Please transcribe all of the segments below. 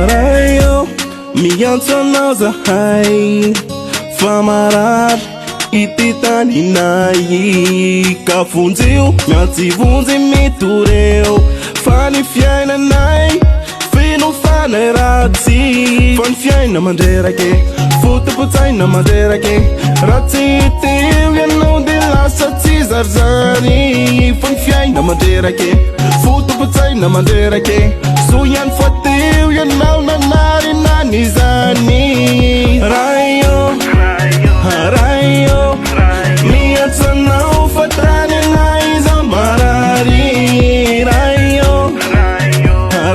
Rayo, mianza nauza hai Famarar, ititani nai Kafunziu, mianzivunzi mitureu Fani fiaina nai Fino fane razzi Fan fiaina manderake Futa putaina manderake Razzi itiu Yanu di lasa zarzani Fan fiaina manderake Futa putaina manderake Suyan fatiu Yanau nanari nani zani Rayo Rayo Miatsa nau fatrani nai zamarari Rayo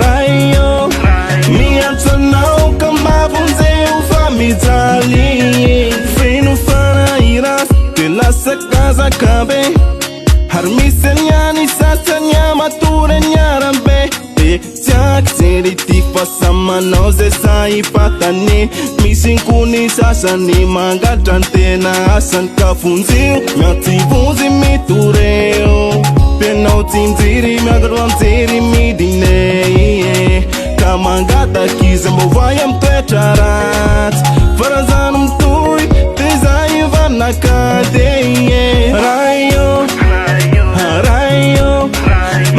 Rayo Miatsa nau kamavunze ufamizali Finu fana iras Tilasa kaza kabe Harmisanyani sasanya mature nyarambe Jak seri tifa sama noze sai patani Misinkuni sasani mangatantena asan kafunziu Miativuzi mitureo Penau tinziri miagaruanziri midine Kamangata kizambo vayam twecharat Farazanum tui tezai vanakadeye Rayo Rayo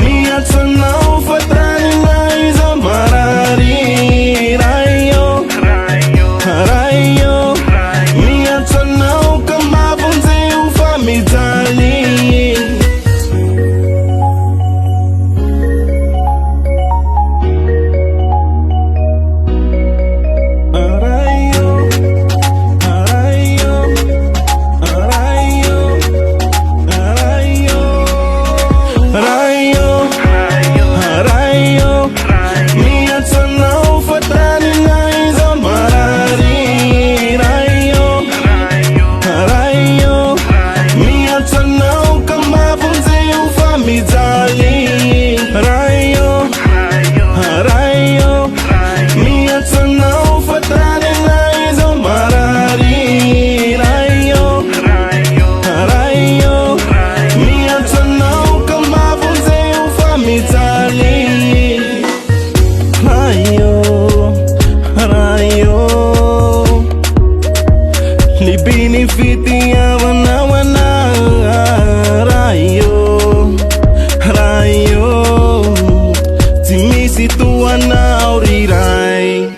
Miatsa nau fatrani nai zamarari Rayo Rayo Miatsa nau kamavunze ufamizali Libini fiti ya wana wana Rayo Rayo Timisi tu wana urirai